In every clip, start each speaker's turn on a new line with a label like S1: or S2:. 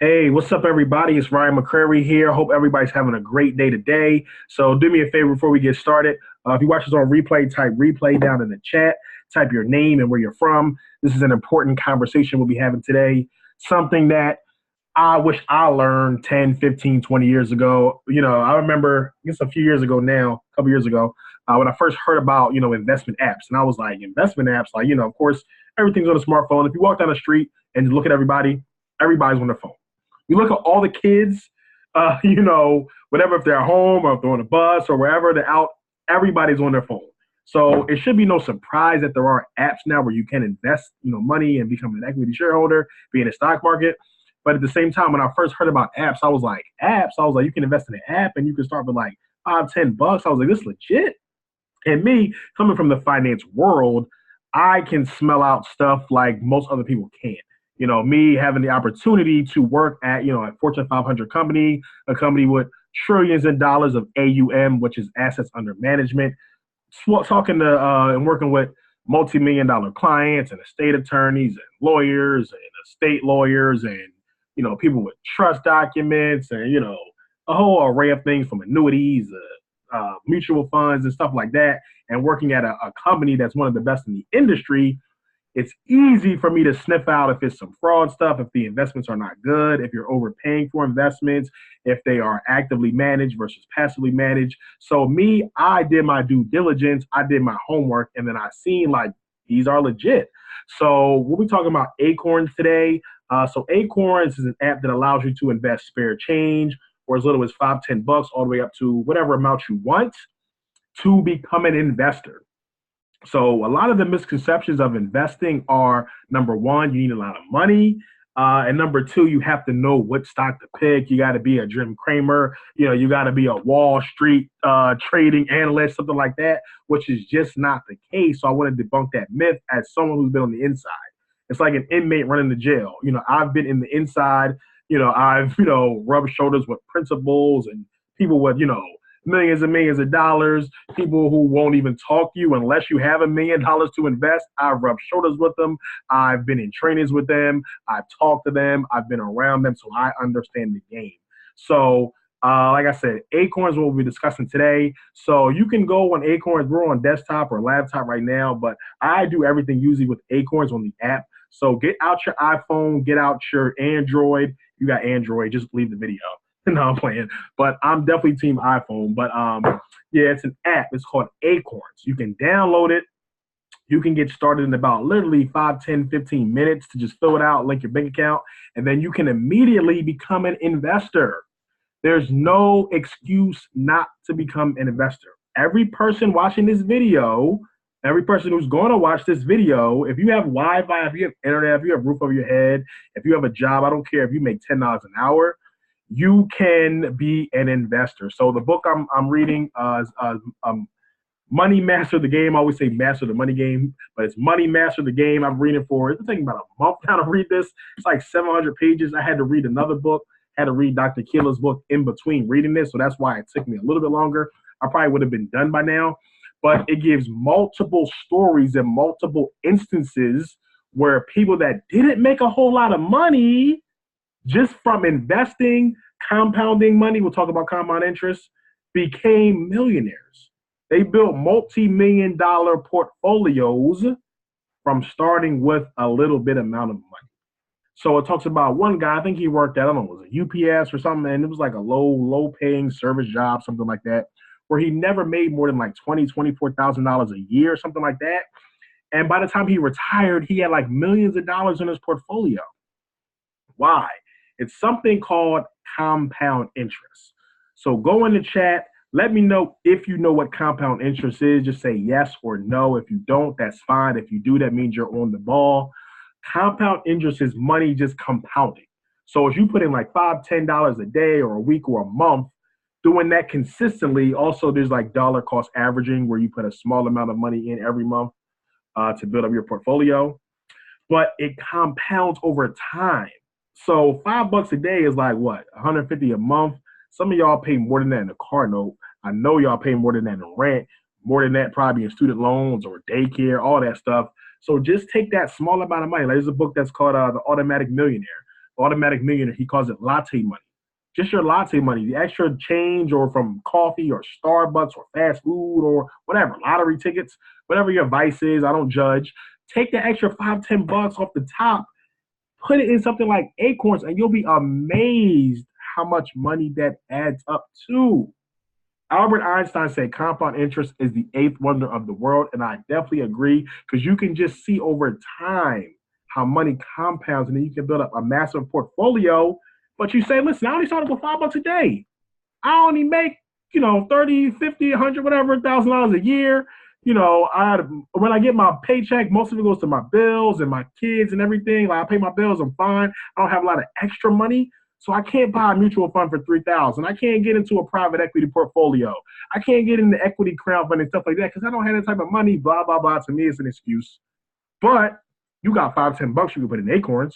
S1: Hey, what's up, everybody? It's Ryan McCrary here. Hope everybody's having a great day today. So, do me a favor before we get started. If you watch this on replay, type replay down in the chat, type your name and where you're from. This is an important conversation we'll be having today. Something that I wish I learned 10, 15, 20 years ago. I remember, I guess a few years ago now, a couple years ago, when I first heard about, investment apps. And I was like, investment apps, like, of course, everything's on a smartphone. If you walk down the street and you look at everybody, everybody's on their phone. You look at all the kids, whatever, if they're at home or if they're on a bus or wherever they're out, everybody's on their phone. So it should be no surprise that there are apps now where you can invest, money and become an equity shareholder, be in the stock market. But at the same time, when I first heard about apps, I was like, apps? I was like, you can invest in an app and you can start with like $5, $10. I was like, this is legit. And me, coming from the finance world, I can smell out stuff like most other people can't. Me having the opportunity to work at, a Fortune 500 company, a company with trillions in dollars of AUM, which is assets under management, talking to and working with multi-million dollar clients and estate attorneys and lawyers and estate lawyers and, people with trust documents and, a whole array of things from annuities, mutual funds and stuff like that, and working at a company that's one of the best in the industry. It's easy for me to sniff out if it's some fraud stuff, if the investments are not good, if you're overpaying for investments, if they are actively managed versus passively managed. So me, I did my due diligence, I did my homework, and then I seen like these are legit. So we'll be talking about Acorns today. So Acorns is an app that allows you to invest spare change or as little as $5, $10, all the way up to whatever amount you want to become an investor. So a lot of the misconceptions of investing are, number one, you need a lot of money. And number two, you have to know what stock to pick. You got to be a Jim Cramer. You got to be a Wall Street trading analyst, something like that, which is just not the case. So I want to debunk that myth as someone who's been on the inside. It's like an inmate running the jail. I've been in the inside. I've, rubbed shoulders with principals and people with, millions and millions of dollars, people who won't even talk to you unless you have $1 million to invest. I've rubbed shoulders with them. I've been in trainings with them. I've talked to them. I've been around them, so I understand the game. So, like I said, Acorns we'll be discussing today. So you can go on Acorns. We're on desktop or laptop right now, but I do everything usually with Acorns on the app. So get out your iPhone, get out your Android. You got Android, just leave the video. No, I'm playing, but I'm definitely team iPhone. But yeah, it's an app. It's called Acorns. You can download it. You can get started in about literally 5, 10, 15 minutes to just fill it out, link your bank account, and then you can immediately become an investor. There's no excuse not to become an investor. Every person watching this video, every person who's going to watch this video, if you have Wi-Fi, if you have internet, if you have roof over your head, if you have a job, I don't care if you make $10 an hour, you can be an investor. So the book I'm reading is Money Master the Game. I always say Master the Money Game, but it's Money Master the Game. I'm reading for, it's taking about a month now to read this. It's like 700 pages. I had to read another book, had to read Dr. Keeler's book in between reading this. So that's why it took me a little bit longer. I probably would have been done by now, but it gives multiple stories and multiple instances where people that didn't make a whole lot of money just from investing, compounding money, we'll talk about compound interest, became millionaires. They built multi-million dollar portfolios from starting with a little bit amount of money. So it talks about one guy, I think he worked at, I don't know, was it UPS or something, and it was like a low paying service job, something like that, where he never made more than like $24,000 a year, something like that. And by the time he retired, he had like millions of dollars in his portfolio. Why? It's something called compound interest. So go in the chat. Let me know if you know what compound interest is. Just say yes or no. If you don't, that's fine. If you do, that means you're on the ball. Compound interest is money just compounding. So if you put in like $5, $10 a day or a week or a month, doing that consistently, also there's like dollar cost averaging where you put a small amount of money in every month to build up your portfolio. But it compounds over time. So $5 a day is like what, 150 a month. Some of y'all pay more than that in a car note. I know y'all pay more than that in rent, more than that probably in student loans or daycare, all that stuff. So just take that small amount of money. Like, there's a book that's called The Automatic Millionaire. automatic millionaire. He calls it latte money. Just your latte money, the extra change or from coffee or Starbucks or fast food or whatever, lottery tickets, whatever your vice is, I don't judge. Take the extra 5, $10 off the top, put it in something like Acorns, and you'll be amazed how much money that adds up to. Albert Einstein said compound interest is the eighth wonder of the world, and I definitely agree because you can just see over time how money compounds, and then you can build up a massive portfolio. But you say, listen, I only started with $5 a day. I only make, 30, 50, 100, whatever, $1,000 a year. When I get my paycheck, most of it goes to my bills and my kids and everything. Like I pay my bills, I'm fine. I don't have a lot of extra money. So I can't buy a mutual fund for $3,000. I can't get into a private equity portfolio. I can't get into equity crowdfunding and stuff like that because I don't have that type of money. Blah blah blah. To me, it's an excuse. But you got $5-10 you can put in Acorns.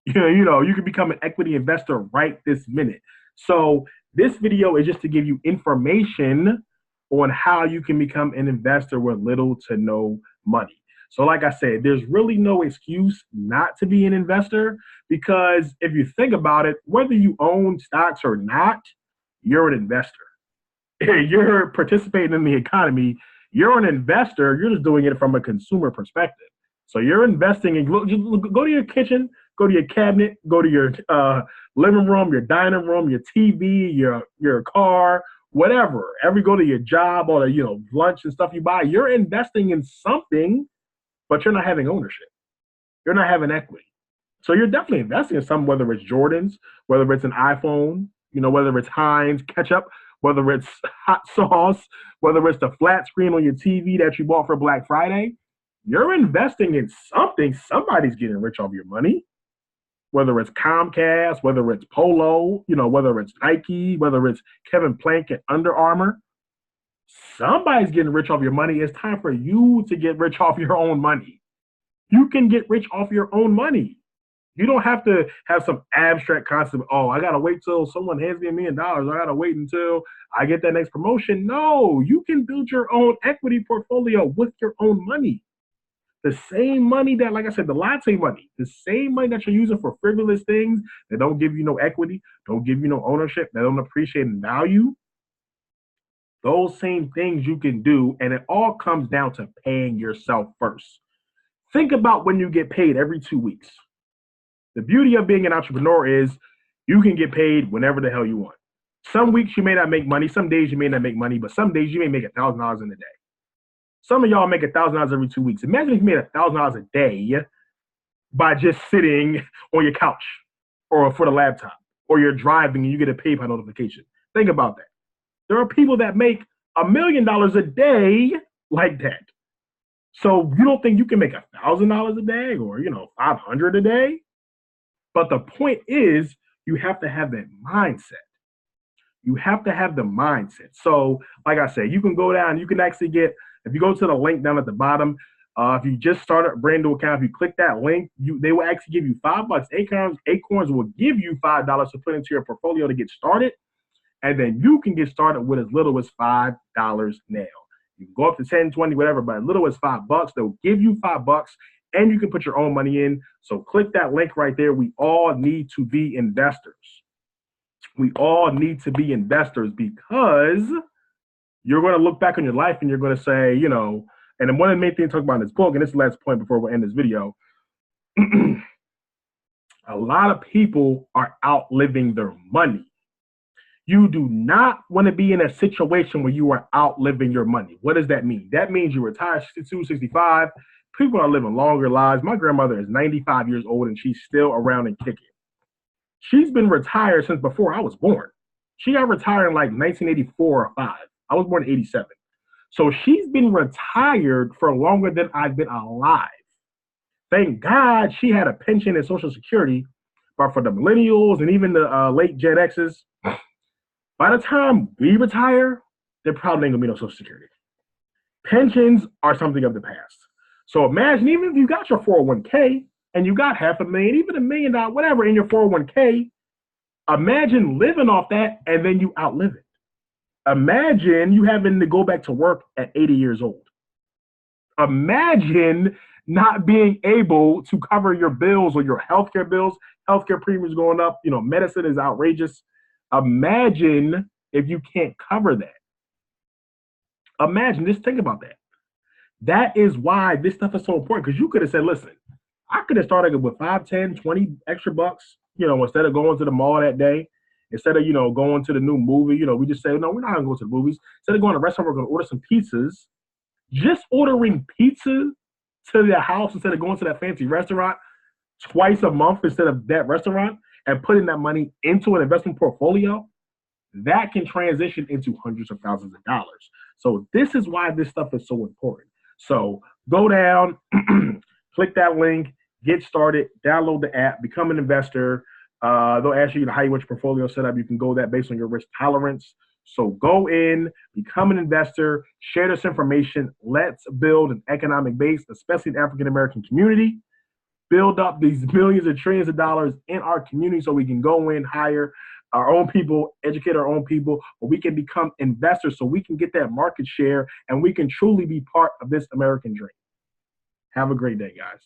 S1: You can become an equity investor right this minute. So this video is just to give you information on how you can become an investor with little to no money. So like I said, there's really no excuse not to be an investor because if you think about it, whether you own stocks or not, you're an investor. You're participating in the economy. You're an investor. You're just doing it from a consumer perspective. So you're investing in, go to your kitchen, go to your cabinet, go to your living room, your dining room, your TV, your car, whatever. Go to your job or lunch and stuff you buy. You're investing in something, but you're not having ownership. You're not having equity. So you're definitely investing in something, whether it's Jordans, whether it's an iPhone, whether it's Heinz ketchup, whether it's hot sauce, whether it's the flat screen on your TV that you bought for Black Friday. You're investing in something. Somebody's getting rich off your money, whether it's Comcast, whether it's Polo, whether it's Nike, whether it's Kevin Plank at Under Armour. Somebody's getting rich off your money. It's time for you to get rich off your own money. You can get rich off your own money. You don't have to have some abstract concept. Oh, I got to wait till someone hands me $1 million. I got to wait until I get that next promotion. No, you can build your own equity portfolio with your own money. The same money that, like I said, the latte money, the same money that you're using for frivolous things that don't give you no equity, don't give you no ownership, that don't appreciate in value, those same things you can do, and it all comes down to paying yourself first. Think about when you get paid every 2 weeks. The beauty of being an entrepreneur is you can get paid whenever the hell you want. Some weeks you may not make money, some days you may not make money, but some days you may make $1,000 in a day. Some of y'all make $1,000 every 2 weeks. Imagine if you made $1,000 a day by just sitting on your couch or for the laptop, or you're driving and you get a PayPal notification. Think about that. There are people that make $1 million a day like that. So you don't think you can make $1,000 a day or, $500 a day? But the point is, you have to have that mindset. You have to have the mindset. So, like I said, you can go down, you can actually get, if you go to the link down at the bottom, if you just start a brand new account, if you click that link, they will actually give you $5. Acorns will give you $5 to put into your portfolio to get started. And then you can get started with as little as $5 now. You can go up to 10, 20, whatever, but as little as $5. They'll give you $5 and you can put your own money in. So click that link right there. We all need to be investors. We all need to be investors because you're going to look back on your life and you're going to say, and then one of the main things I talk about in this book, and this is the last point before we end this video, a lot of people are outliving their money. You do not want to be in a situation where you are outliving your money. What does that mean? That means you retire 62, 65. People are living longer lives. My grandmother is 95 years old and she's still around and kicking. She's been retired since before I was born. She got retired in like 1984 or 5. I was born in 87. So she's been retired for longer than I've been alive. Thank God she had a pension and Social Security, but for the millennials and even the late Gen X's, by the time we retire, there probably ain't gonna be no Social Security. Pensions are something of the past. So imagine, even if you got your 401k and you got $500,000, even $1 million, whatever, in your 401k, imagine living off that and then you outlive it. Imagine you having to go back to work at 80 years old. Imagine not being able to cover your bills or your healthcare bills. Healthcare premiums going up. Medicine is outrageous. Imagine if you can't cover that. Imagine, just think about that. That is why this stuff is so important, because you could have said, listen, I could have started with 5, 10, 20 extra bucks, instead of going to the mall that day, instead of, going to the new movie, we just say, no, we're not going to go to the movies. Instead of going to a restaurant, we're going to order some pizzas. Just ordering pizza to their house instead of going to that fancy restaurant twice a month instead of that restaurant and putting that money into an investment portfolio, that can transition into hundreds of thousands of dollars. So this is why this stuff is so important. So go down, click that link, get started, download the app, become an investor. They'll ask you how you want your portfolio set up. You can go that based on your risk tolerance. So go in, become an investor, share this information. Let's build an economic base, especially in the African-American community. Build up these millions and trillions of dollars in our community so we can go in, hire our own people, educate our own people, but we can become investors so we can get that market share and we can truly be part of this American dream. Have a great day, guys.